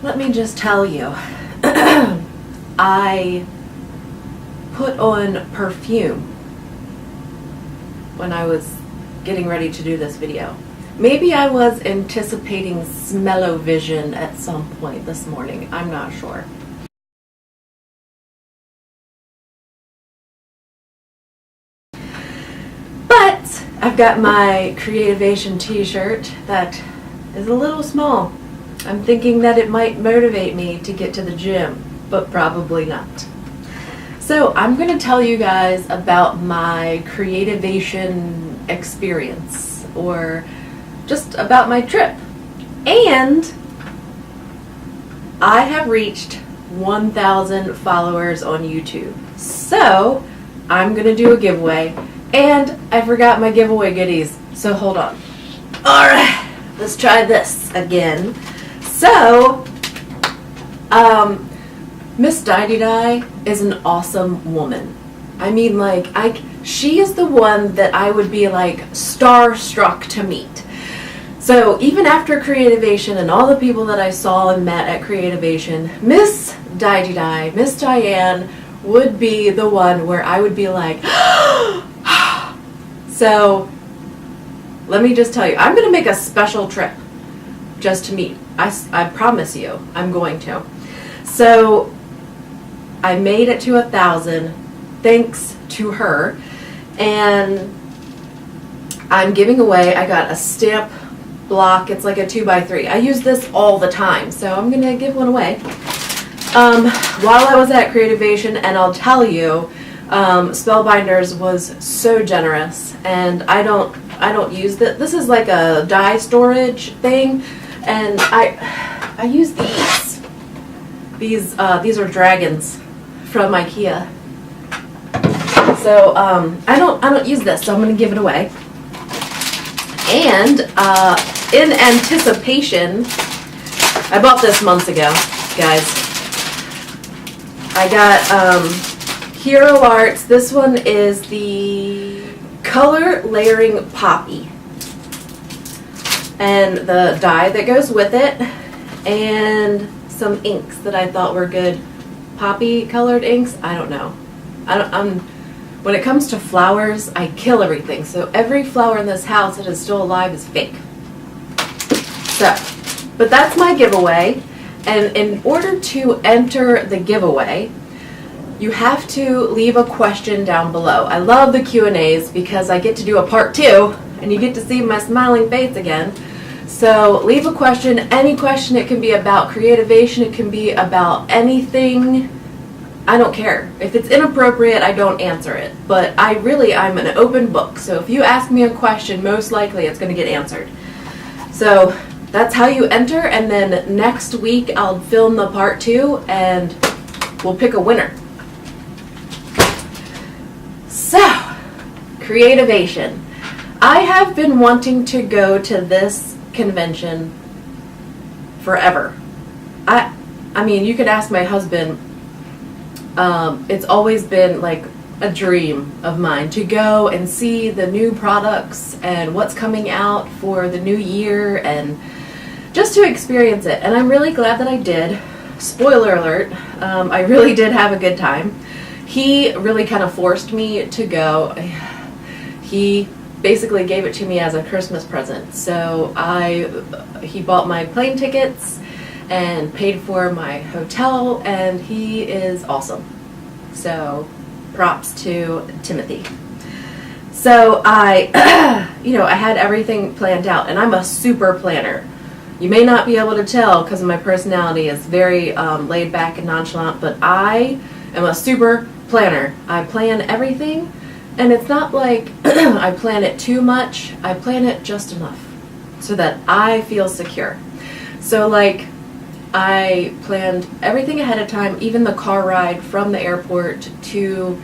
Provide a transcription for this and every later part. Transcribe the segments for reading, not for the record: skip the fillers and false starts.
Let me just tell you, I put on perfume when I was getting ready to do this video. Maybe I was anticipating smell-o-vision at some point this morning. I'm not sure. But I've got my Creativation t-shirt that is a little small. I'm thinking that it might motivate me to get to the gym, but probably not. So I'm going to tell you guys about my Creativation experience, or just about my trip. And I have reached 1,000 followers on YouTube. So I'm going to do a giveaway. And I forgot my giveaway goodies, so hold on. Alright, let's try this again. So, Miss Di is an awesome woman. I mean, like, she is the one that I would be like starstruck to meet. So even after Creativation and all the people that I saw and met at Creativation, Miss Di, Miss Diane would be the one where I would be like, so let me just tell you, I'm going to make a special trip just to meet. I promise you, I'm going to. So I made it to 1,000 thanks to her, and I'm giving away, I got a stamp block. It's like a 2x3. I use this all the time, so I'm going to give one away. While I was at Creativation, and I'll tell you, Spellbinders was so generous, and I don't use this. This is like a die storage thing, and I use these. These are dragons from IKEA. So I don't use this, so I'm going to give it away. And in anticipation, I bought this months ago, guys. I got Hero Arts. This one is the Color Layering Poppy, and the die that goes with it, and some inks that I thought were good. Poppy colored inks. I don't know. When it comes to flowers, I kill everything. So every flower in this house that is still alive is fake. So, but that's my giveaway. And in order to enter the giveaway, you have to leave a question down below. I love the Q&As because I get to do a part 2 and you get to see my smiling face again. So leave a question, any question. It can be about Creativation, it can be about anything. I don't care. If it's inappropriate, I don't answer it. But I'm an open book. So if you ask me a question, most likely it's going to get answered. So that's how you enter, and then next week I'll film the part 2 and we'll pick a winner. So, Creativation. I have been wanting to go to this convention forever. I mean, you could ask my husband. It's always been like a dream of mine to go and see the new products and what's coming out for the new year, and just to experience it. And I'm really glad that I did. Spoiler alert, I really did have a good time. He really kind of forced me to go. He basically gave it to me as a Christmas present. So he bought my plane tickets and paid for my hotel, and he is awesome. So props to Timothy. So I had everything planned out, and I'm a super planner. You may not be able to tell because my personality is very laid back and nonchalant, but I am a super planner. I plan everything, and it's not like I plan it too much. I plan it just enough so that I feel secure. So like, I planned everything ahead of time, even the car ride from the airport to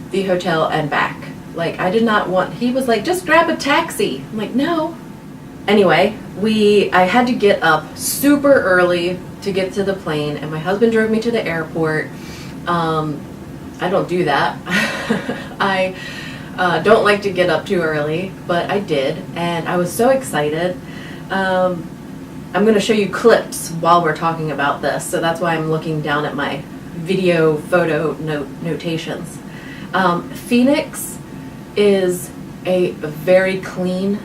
the hotel and back. Like, I did not want, he was like, just grab a taxi. I'm like, no. Anyway, I had to get up super early to get to the plane, and my husband drove me to the airport. I don't do that. I don't like to get up too early, but I did, and I was so excited. I'm going to show you clips while we're talking about this, so that's why I'm looking down at my video photo notations. Phoenix is a very clean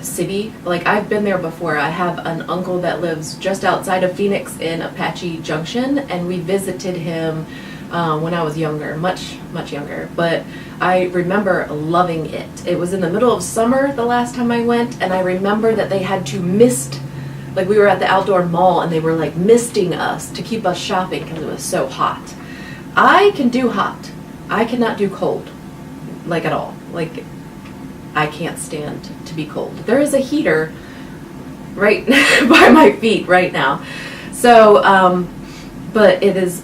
city. Like, I've been there before. I have an uncle that lives just outside of Phoenix in Apache Junction, and we visited him when I was younger, much younger, but I remember loving it. It was in the middle of summer the last time I went, and I remember that they had to mist, like we were at the outdoor mall and they were like misting us to keep us shopping because it was so hot. I can do hot. I cannot do cold, like at all. Like, I can't stand to be cold. There is a heater right by my feet right now. So, but it is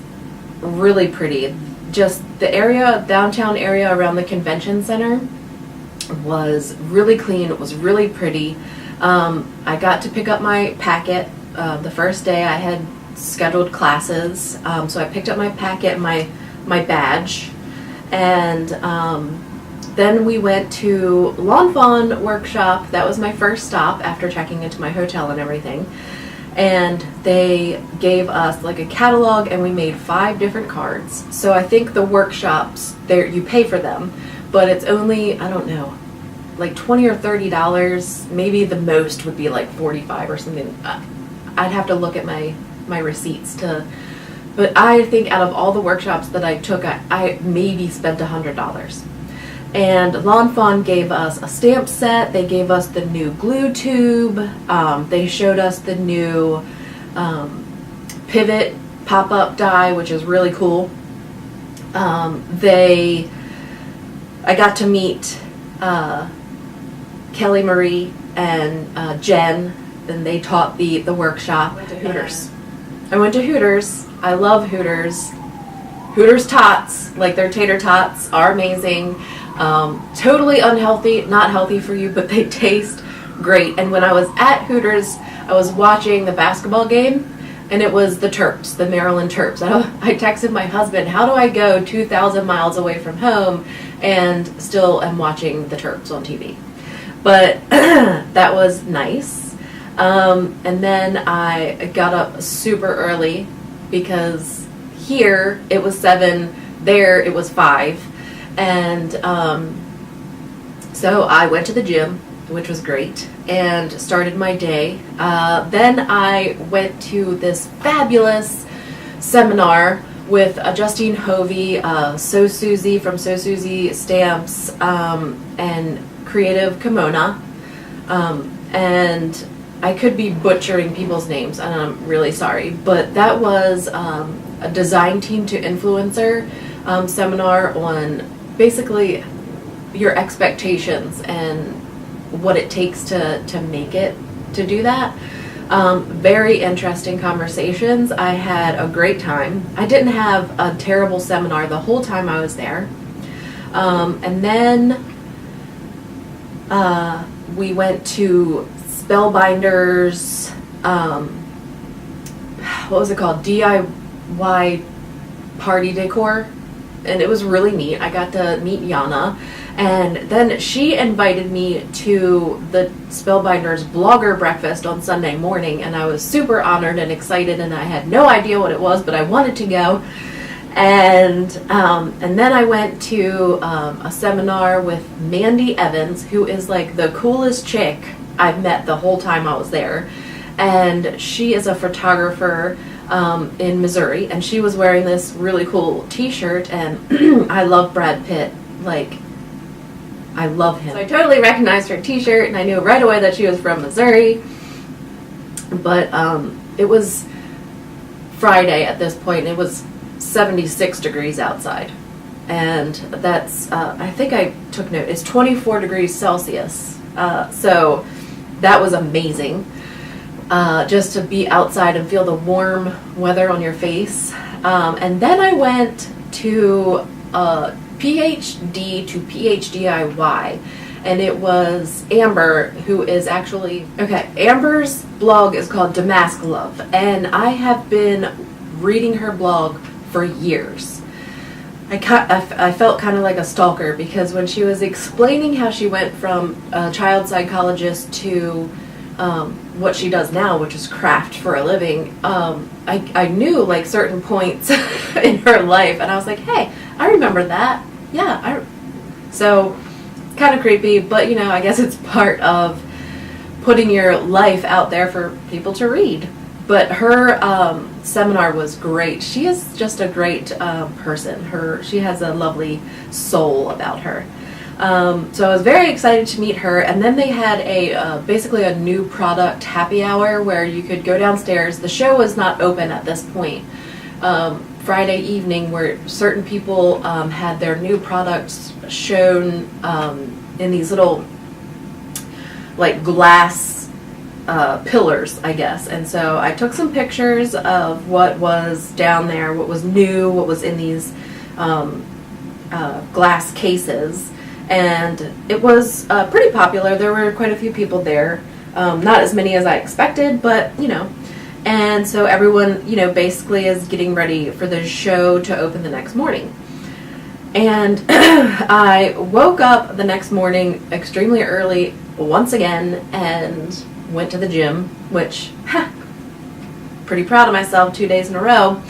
really pretty. Just the area, downtown area around the convention center was really clean. It was really pretty. I got to pick up my packet the first day. I had scheduled classes, so I picked up my packet, my badge, and then we went to Lawn Fawn workshop. That was my first stop after checking into my hotel and everything. And they gave us like a catalog, and we made 5 different cards. So I think the workshops, there you pay for them, but it's only, I don't know, like $20 or $30. Maybe the most would be like $45 or something. I'd have to look at my receipts to, but I think out of all the workshops that I took, I maybe spent $100. And Lawn Fawn gave us a stamp set. They gave us the new glue tube. They showed us the new pivot pop-up die, which is really cool. I got to meet Kelly Marie and Jen, and they taught the workshop. I went to Hooters. I went to Hooters. I love Hooters. Hooters tots, like their tater tots, are amazing. Totally unhealthy, not healthy for you, but they taste great. And when I was at Hooters, I was watching the basketball game, and it was the Terps, the Maryland Terps. I texted my husband, how do I go 2,000 miles away from home and still am watching the Terps on TV? But that was nice. And then I got up super early because here it was 7, there it was 5. And so I went to the gym, which was great, and started my day. Then I went to this fabulous seminar with Justine Hovey, So Susie from So Susie Stamps, and Creative Kimona. And I could be butchering people's names, and I'm really sorry, but that was a design team to influencer seminar on basically your expectations and what it takes to make it, to do that. Very interesting conversations. I had a great time. I didn't have a terrible seminar the whole time I was there. And then we went to Spellbinders, what was it called? DIY party decor. And it was really neat. I got to meet Yana, and then she invited me to the Spellbinders blogger breakfast on Sunday morning, and I was super honored and excited, and I had no idea what it was, but I wanted to go. And then I went to a seminar with Mandy Evans, who is like the coolest chick I've met the whole time I was there, and she is a photographer in Missouri, and she was wearing this really cool t-shirt, and I love Brad Pitt. Like, I love him. So I totally recognized her t-shirt, and I knew right away that she was from Missouri. But it was Friday at this point, and it was 76 degrees outside. And that's, I think I took note, it's 24 degrees Celsius. So that was amazing. Just to be outside and feel the warm weather on your face. And then I went to PhD to PhDIY, and it was Amber, who is actually, Amber's blog is called Damask Love, and I have been reading her blog for years. I felt kind of like a stalker, because when she was explaining how she went from a child psychologist to what she does now, which is craft for a living, I knew like certain points in her life, and I was like, hey, I remember that. Yeah, so kind of creepy, but you know, I guess it's part of putting your life out there for people to read. But her seminar was great. She is just a great person. She has a lovely soul about her. So I was very excited to meet her, and then they had basically a new product happy hour where you could go downstairs. The show was not open at this point. Friday evening, where certain people had their new products shown in these little like glass pillars, I guess. And so I took some pictures of what was down there, what was new, what was in these glass cases. And it was pretty popular. There were quite a few people there. Not as many as I expected, but, you know. And so everyone, you know, basically is getting ready for the show to open the next morning. And I woke up the next morning extremely early once again and went to the gym, which, pretty proud of myself, 2 days in a row.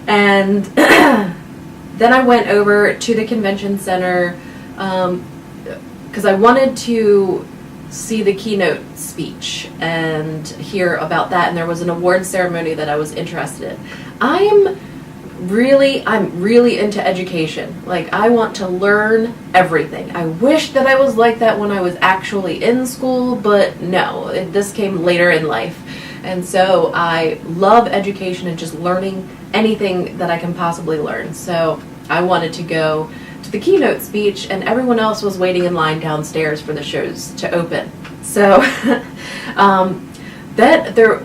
And then I went over to the convention center because I wanted to see the keynote speech and hear about that, and there was an award ceremony that I was interested in. I'm really into education. Like, I want to learn everything. I wish that I was like that when I was actually in school, but no, this came later in life. And so I love education and just learning anything that I can possibly learn. So I wanted to go to the keynote speech, and everyone else was waiting in line downstairs for the shows to open. So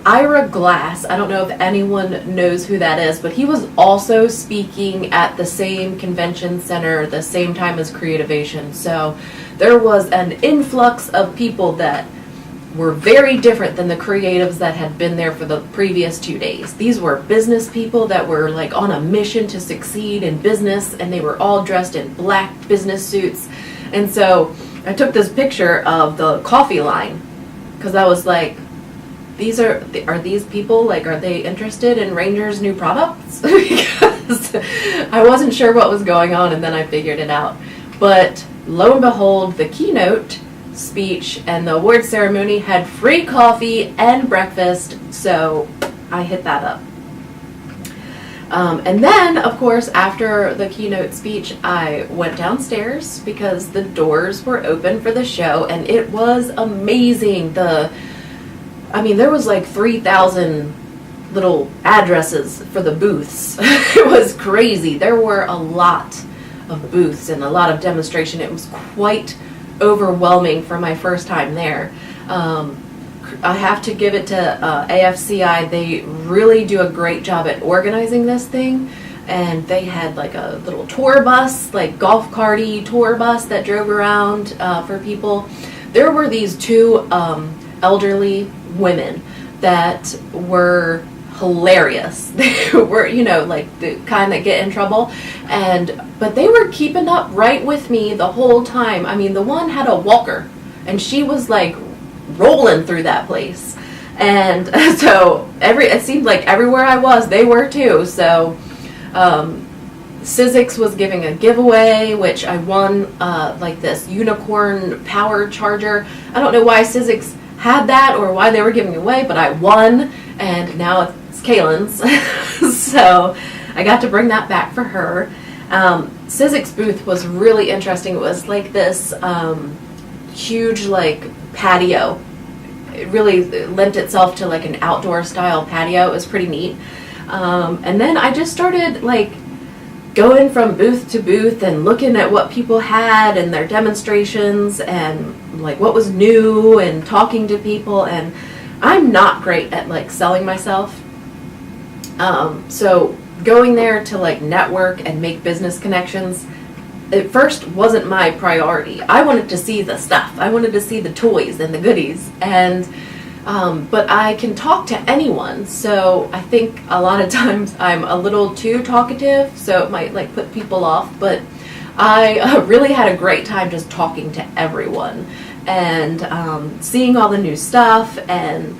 Ira Glass, I don't know if anyone knows who that is, but he was also speaking at the same convention center the same time as Creativation. So there was an influx of people that were very different than the creatives that had been there for the previous 2 days. These were business people that were like on a mission to succeed in business, and they were all dressed in black business suits. And so I took this picture of the coffee line because I was like, are these people, like, are they interested in Ranger's new products? Because I wasn't sure what was going on, and then I figured it out. But lo and behold, the keynote speech and the award ceremony had free coffee and breakfast, so I hit that up. And then, of course, after the keynote speech, I went downstairs because the doors were open for the show, and it was amazing. There was like 3,000 little addresses for the booths. It was crazy. There were a lot of booths and a lot of demonstration. It was quite overwhelming for my first time there. I have to give it to AFCI. They really do a great job at organizing this thing. And they had like a little tour bus, like golf carty tour bus that drove around for people. There were these two elderly women that were hilarious. They were, like the kind that get in trouble, but they were keeping up right with me the whole time. I mean, the one had a walker, and she was like rolling through that place, and so it seemed like everywhere I was, they were too. So Sizzix was giving a giveaway, which I won, like this unicorn power charger. I don't know why Sizzix had that or why they were giving it away, but I won, and now it's Kaylin's. So I got to bring that back for her. Sizzix booth was really interesting. It was like this huge like patio. It really lent itself to like an outdoor style patio. It was pretty neat. And then I just started like going from booth to booth and looking at what people had and their demonstrations and like what was new and talking to people. And I'm not great at like selling myself. So going there to like network and make business connections at first wasn't my priority. I wanted to see the stuff. I wanted to see the toys and the goodies. And but I can talk to anyone, so I think a lot of times I'm a little too talkative, so it might like put people off, but I really had a great time just talking to everyone and seeing all the new stuff. And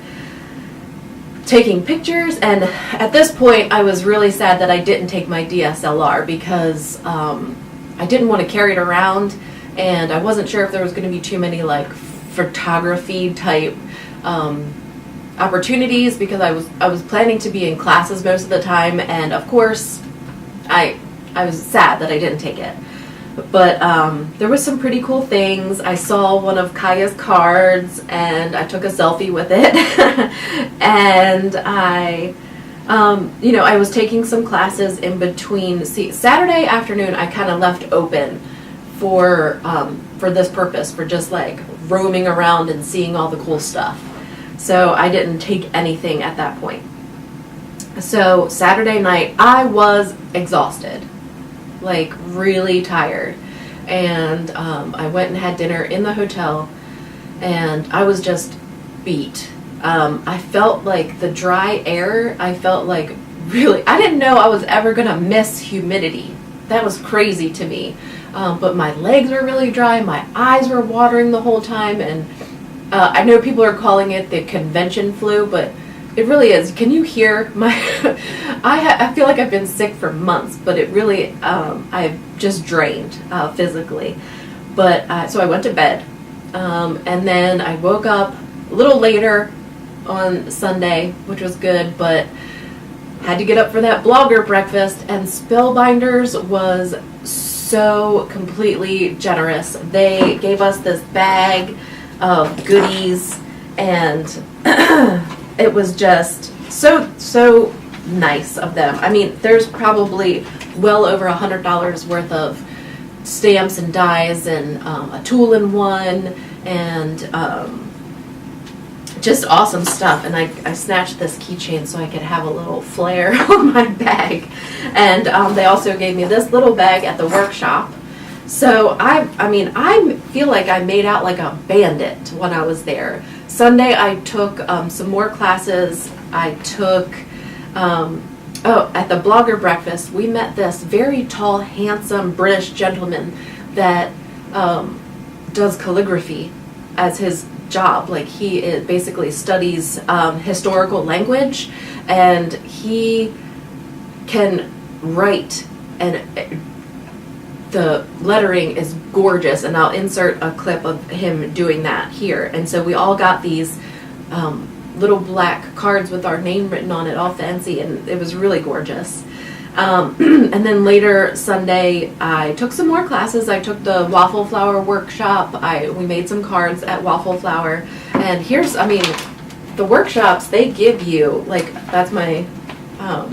taking pictures, and at this point I was really sad that I didn't take my DSLR because I didn't want to carry it around, and I wasn't sure if there was going to be too many like photography type opportunities, because I was planning to be in classes most of the time, and of course I was sad that I didn't take it. But there was some pretty cool things. I saw one of Kaya's cards and I took a selfie with it. And I was taking some classes in between. See, Saturday afternoon I kind of left open for this purpose, for just like roaming around and seeing all the cool stuff. So I didn't take anything at that point. So Saturday night I was exhausted, like really tired, and I went and had dinner in the hotel, and I was just beat. I felt like the dry air, I felt like really, I didn't know I was ever gonna miss humidity. That was crazy to me. But my legs were really dry, my eyes were watering the whole time, and I know people are calling it the convention flu, but it really is. Can you hear my I feel like I've been sick for months, but it really I've just drained physically. But so I went to bed, and then I woke up a little later on Sunday, which was good, but had to get up for that blogger breakfast, and Spellbinders was so completely generous. They gave us this bag of goodies, and it was just so nice of them. I mean, there's probably well over $100 worth of stamps and dies, and a tool-in-one, and just awesome stuff. And I snatched this keychain so I could have a little flair on my bag. And they also gave me this little bag at the workshop. So I feel like I made out like a bandit when I was there. Sunday I took some more classes. I took, at the blogger breakfast, we met this very tall, handsome British gentleman that does calligraphy as his job. Like, he basically studies historical language, and he can write, and the lettering is gorgeous, and I'll insert a clip of him doing that here. And so we all got these little black cards with our name written on it, all fancy, and it was really gorgeous. And then later Sunday I took some more classes. I took the Waffle Flower workshop. We made some cards at Waffle Flower, and the workshops, they give you, like, that's my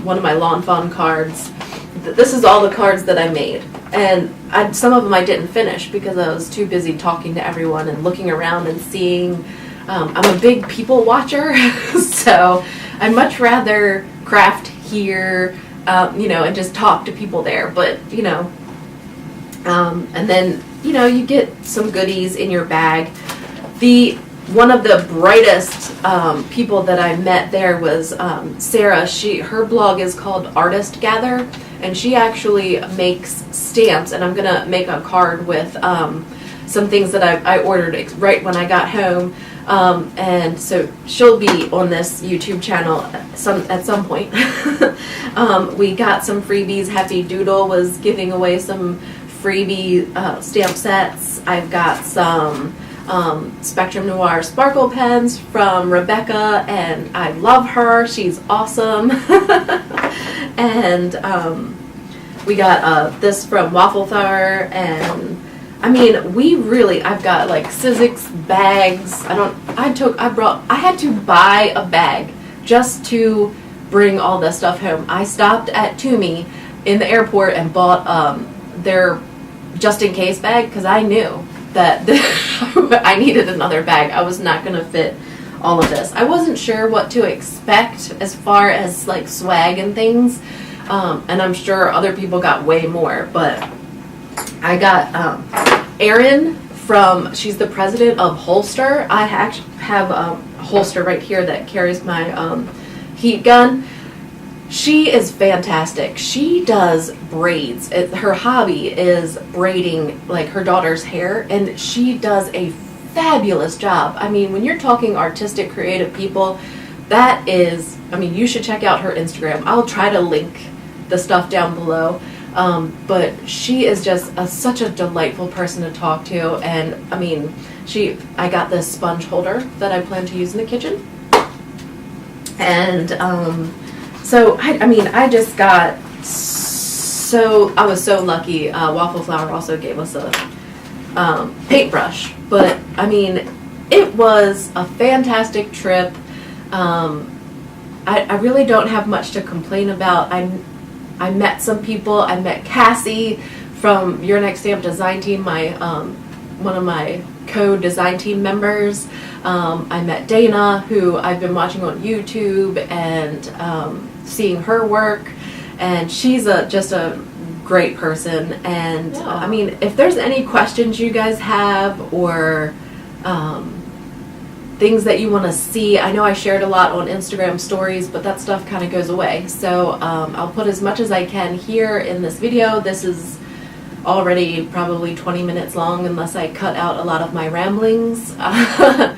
one of my Lawn Fawn cards. This is all the cards that I made, and some of them I didn't finish because I was too busy talking to everyone and looking around and seeing. I'm a big people watcher, so I'd much rather craft here, and just talk to people there. But and then you get some goodies in your bag. One of the brightest people that I met there was Sarah. Her blog is called Artist Gather, and she actually makes stamps, and I'm gonna make a card with some things that I ordered right when I got home, and so she'll be on this YouTube channel at some point. We got some freebies. Happy Doodle was giving away some freebie stamp sets. I've got some Spectrum Noir sparkle pens from Rebecca, and I love her. She's awesome. And we got this from Waffle Flower, and I've got like Sizzix bags. I had to buy a bag just to bring all this stuff home. I stopped at Toomey in the airport and bought their just in case bag, because I knew that I needed another bag. I was not going to fit all of this. I wasn't sure what to expect as far as like swag and things, and I'm sure other people got way more, but I got Erin she's the president of Holster. I actually have a holster right here that carries my heat gun. She is fantastic. She does braids. Her hobby is braiding like her daughter's hair, and she does a fabulous job. When you're talking artistic, creative people, that is I mean, you should check out her Instagram. I'll try to link the stuff down below. But she is just such a delightful person to talk to. And I mean, I got this sponge holder that I plan to use in the kitchen. And so, I mean, I just got I was so lucky. Waffle Flower also gave us a paintbrush. But I mean, it was a fantastic trip. I really don't have much to complain about. I met some people. I met Cassie from Your Next Stamp design team, one of my co-design team members. I met Dana, who I've been watching on YouTube and seeing her work, and she's just a great person. And Yeah. I mean, if there's any questions you guys have or things that you want to see, I know I shared a lot on Instagram stories, but that stuff kind of goes away. So I'll put as much as I can here in this video. This is already probably 20 minutes long unless I cut out a lot of my ramblings. I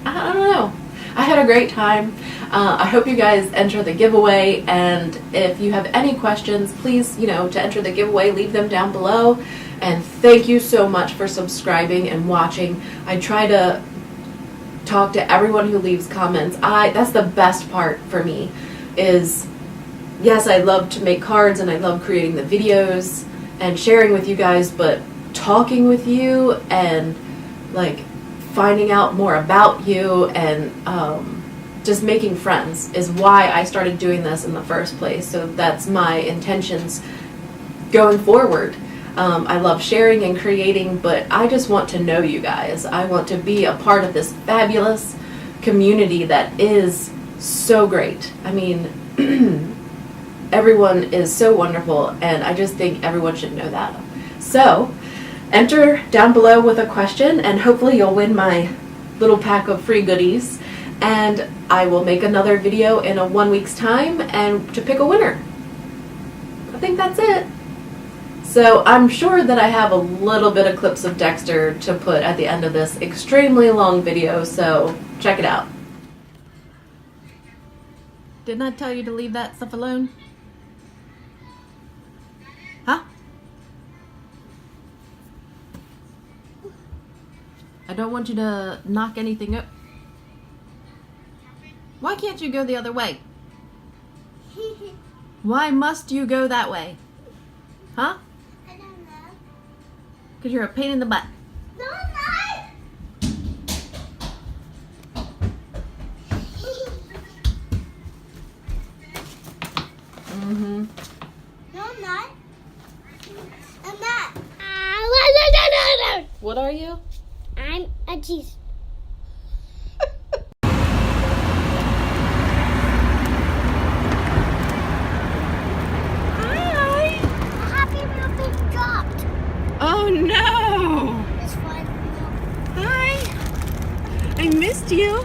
don't know. I had a great time. I hope you guys enter the giveaway, and if you have any questions, please, to enter the giveaway, leave them down below. And thank you so much for subscribing and watching. I try to talk to everyone who leaves comments. That's the best part for me is, yes, I love to make cards and I love creating the videos and sharing with you guys, but talking with you and like finding out more about you and just making friends is why I started doing this in the first place. So that's my intentions going forward. I love sharing and creating, but I just want to know you guys. I want to be a part of this fabulous community that is so great. I mean, everyone is so wonderful, and I just think everyone should know that. So, enter down below with a question, and hopefully you'll win my little pack of free goodies. And I will make another video in 1 week's time and to pick a winner. I think that's it. So I'm sure that I have a little bit of clips of Dexter to put at the end of this extremely long video, so check it out. Didn't I tell you to leave that stuff alone? Huh? I don't want you to knock anything up. Why can't you go the other way? Why must you go that way? Huh? I don't know. Because you're a pain in the butt. No, I'm not. Mm-hmm. No, I'm not. I'm not. What are you? I'm a cheese. Hi. Happy Meal being dropped. Oh no! It's fine. Hi! I missed you.